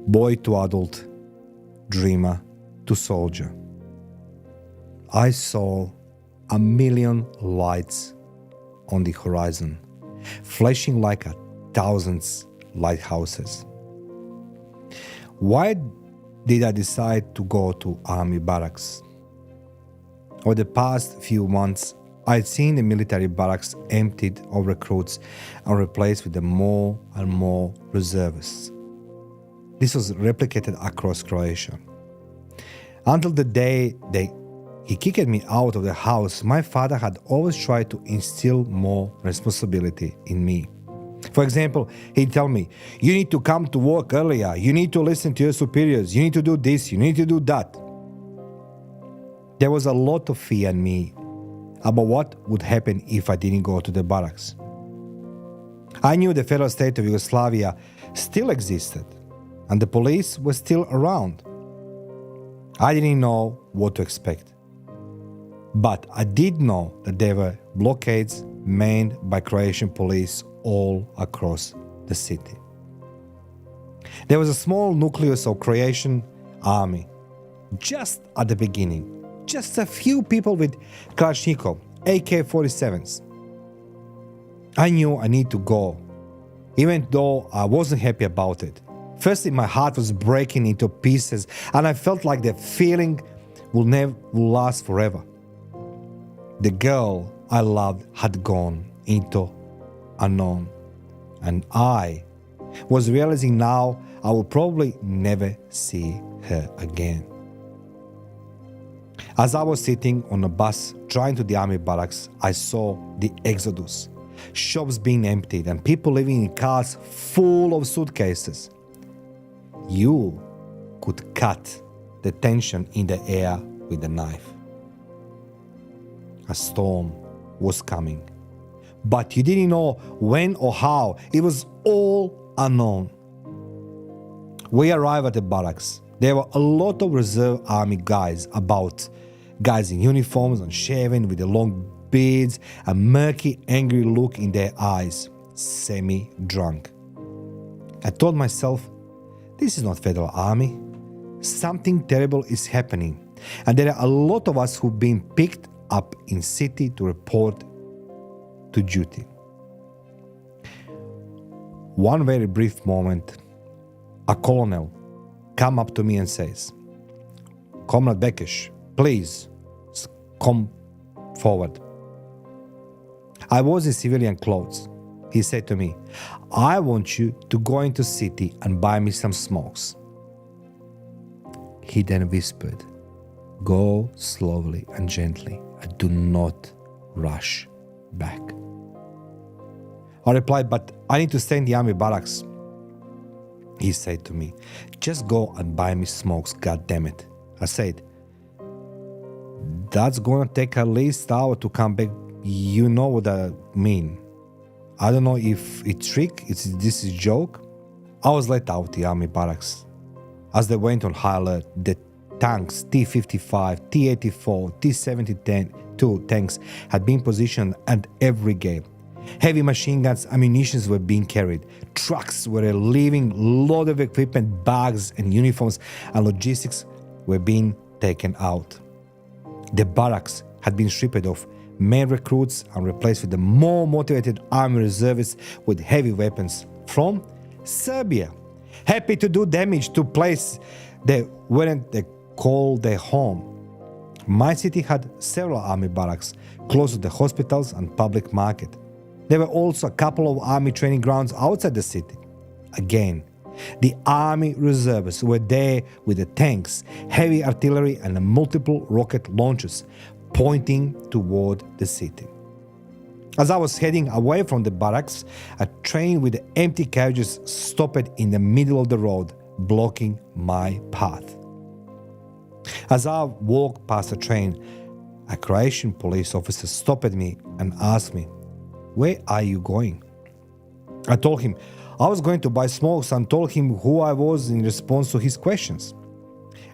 boy to adult, dreamer to soldier. I saw a million lights on the horizon, flashing like 1,000 lighthouses. Why did I decide to go to army barracks? Over the past few months, I'd seen the military barracks emptied of recruits and replaced with the more and more reservists. This was replicated across Croatia. Until the day he kicked me out of the house, my father had always tried to instill more responsibility in me. For example, he'd tell me, you need to come to work earlier, you need to listen to your superiors, you need to do this, you need to do that. There was a lot of fear in me about what would happen if I didn't go to the barracks. I knew the federal state of Yugoslavia still existed and the police were still around. I didn't know what to expect. But I did know that there were blockades manned by Croatian police all across the city. There was a small nucleus of Croatian army just at the beginning. Just a few people with Kalashnikov, AK-47s. I knew I need to go, even though I wasn't happy about it. Firstly, my heart was breaking into pieces and I felt like the feeling will last forever. The girl I loved had gone into unknown, and I was realizing now I will probably never see her again. As I was sitting on a bus trying to the army barracks, I saw the exodus, shops being emptied and people living in cars full of suitcases. You could cut the tension in the air with a knife. A storm was coming, but you didn't know when or how. It was all unknown. We arrived at the barracks. There were a lot of reserve army guys about, guys in uniforms and shaven with the long beards, a murky, angry look in their eyes, semi-drunk. I told myself, this is not Federal Army. Something terrible is happening, and there are a lot of us who've been picked up in city to report to duty. One very brief moment, a colonel come up to me and says, Comrade Bekes, please come forward. I was in civilian clothes. He said to me, I want you to go into city and buy me some smokes. He then whispered, go slowly and gently and do not rush back. I replied, but I need to stay in the army barracks. He said to me, just go and buy me smokes, God damn it. I said, that's gonna take at least an hour to come back. You know what I mean. I don't know if it's trick, this is joke. I was let out the army barracks. As they went on high alert, the tanks T-55, T-84, T-72 tanks had been positioned at every gate. Heavy machine guns, ammunitions were being carried. Trucks were leaving load of equipment, bags and uniforms, and logistics were being taken out. The barracks had been stripped of male recruits and replaced with the more motivated army reservists with heavy weapons from Serbia, happy to do damage to place they weren't they call their home. My city had several army barracks close to the hospitals and public market. There were also a couple of army training grounds outside the city. Again, the army reservists were there with the tanks, heavy artillery and multiple rocket launchers pointing toward the city. As I was heading away from the barracks, a train with empty carriages stopped in the middle of the road, blocking my path. As I walked past the train, a Croatian police officer stopped me and asked me, where are you going? I told him I was going to buy smokes and told him who I was in response to his questions.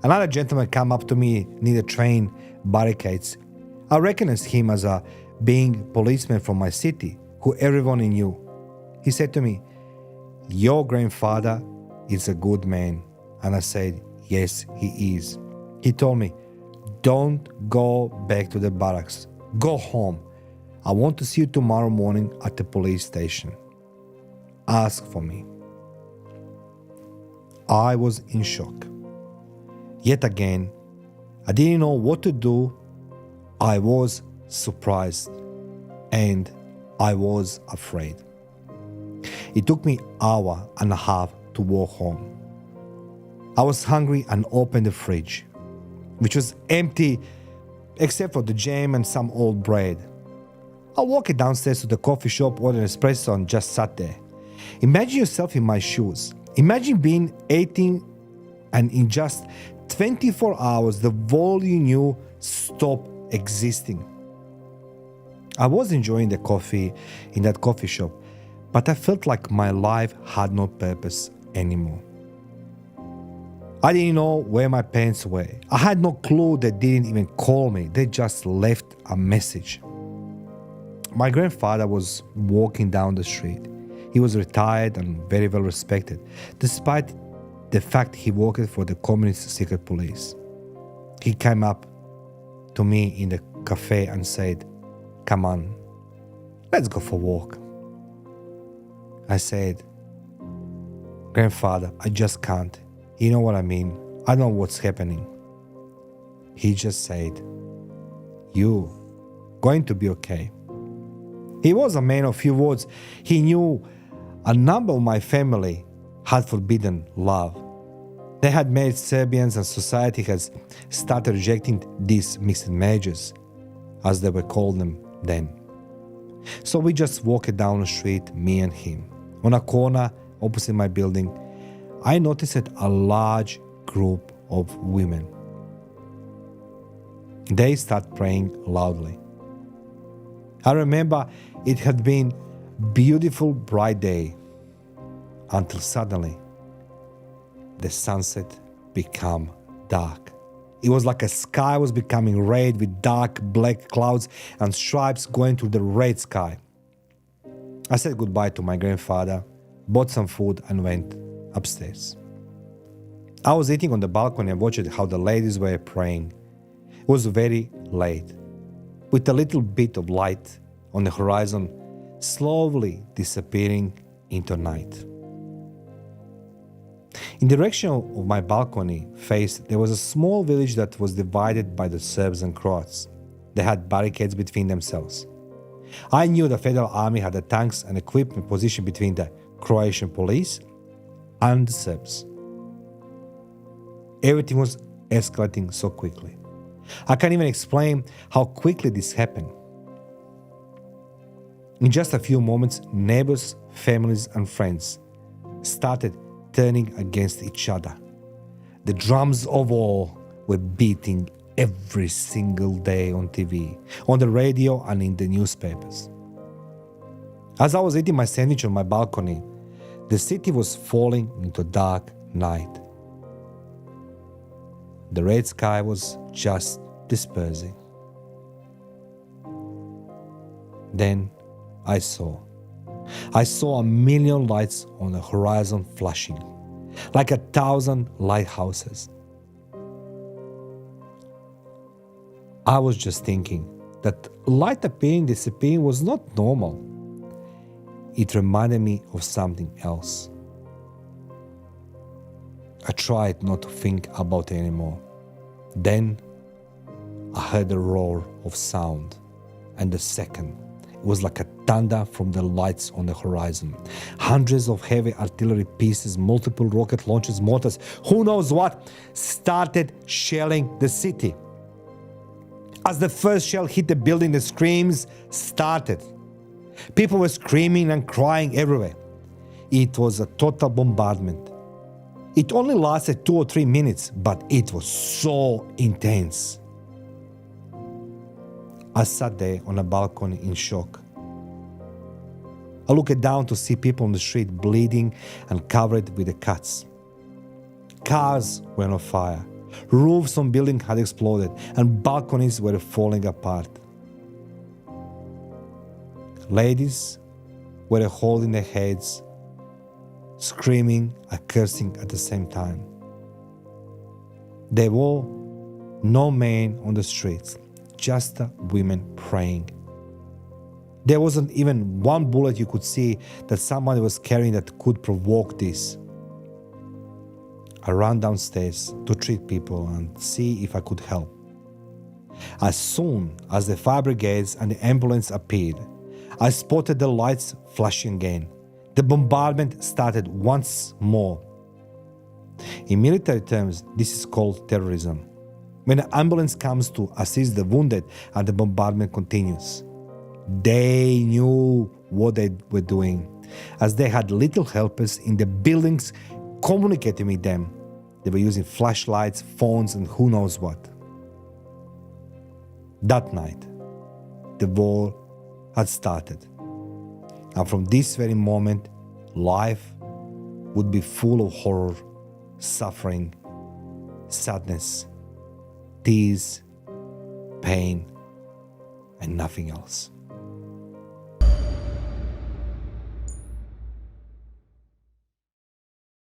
Another gentleman came up to me near the train barricades. I recognized him as a being policeman from my city, who everyone knew. He said to me, your grandfather is a good man. And I said, yes, he is. He told me, don't go back to the barracks. Go home. I want to see you tomorrow morning at the police station. Ask for me. I was in shock. Yet again, I didn't know what to do. I was surprised and I was afraid. It took me an hour and a half to walk home. I was hungry and opened the fridge, which was empty except for the jam and some old bread. I walked downstairs to the coffee shop, ordered an espresso and just sat there. Imagine yourself in my shoes. Imagine being 18 and in just 24 hours the world you knew stopped existing. I was enjoying the coffee in that coffee shop, but I felt like my life had no purpose anymore. I didn't know where my parents were. I had no clue. They didn't even call me. They just left a message. My grandfather was walking down the street. He was retired and very well respected, despite the fact he worked for the communist secret police. He came up to me in the cafe and said, "Come on, let's go for a walk." I said, "Grandfather, I just can't. You know what I mean? I don't know what's happening." He just said, "You going to be okay." He was a man of few words. He knew a number of my family had forbidden love. They had married Serbians and society has started rejecting these mixed marriages, as they were called them then. So we just walked down the street, me and him. On a corner opposite my building, I noticed a large group of women. They start praying loudly. I remember it had been a beautiful bright day until suddenly the sunset became dark. It was like the sky was becoming red with dark black clouds and stripes going through the red sky. I said goodbye to my grandfather, bought some food and went upstairs. I was eating on the balcony and watched how the ladies were praying. It was very late, with a little bit of light on the horizon slowly disappearing into night. In the direction of my balcony faced, there was a small village that was divided by the Serbs and Croats. They had barricades between themselves. I knew the Federal Army had the tanks and equipment positioned between the Croatian police and the Serbs. Everything was escalating so quickly. I can't even explain how quickly this happened. In just a few moments, neighbors, families, and friends started turning against each other. The drums of war were beating every single day on TV, on the radio, and in the newspapers. As I was eating my sandwich on my balcony, the city was falling into dark night. The red sky was just dispersing. Then I saw a million lights on the horizon flashing, like 1,000 lighthouses. I was just thinking that light appearing, disappearing was not normal. It reminded me of something else. I tried not to think about it anymore. Then I heard a roar of sound, and the second, it was like a thunder from the lights on the horizon. Hundreds of heavy artillery pieces, multiple rocket launchers, mortars, who knows what, started shelling the city. As the first shell hit the building, the screams started. People were screaming and crying everywhere. It was a total bombardment. It only lasted 2 or 3 minutes, but it was so intense. I sat there on a balcony in shock. I looked down to see people on the street bleeding and covered with the cuts. Cars were on fire. Roofs on buildings had exploded and balconies were falling apart. Ladies were holding their heads, screaming and cursing at the same time. There were no men on the streets, just the women praying. There wasn't even one bullet you could see that somebody was carrying that could provoke this. I ran downstairs to treat people and see if I could help. As soon as the fire brigades and the ambulance appeared, I spotted the lights flashing again. The bombardment started once more. In military terms, this is called terrorism. When an ambulance comes to assist the wounded and the bombardment continues. They knew what they were doing, as they had little helpers in the buildings communicating with them. They were using flashlights, phones, and who knows what. That night, the war had started. And from this very moment, life would be full of horror, suffering, sadness, tears, pain, and nothing else.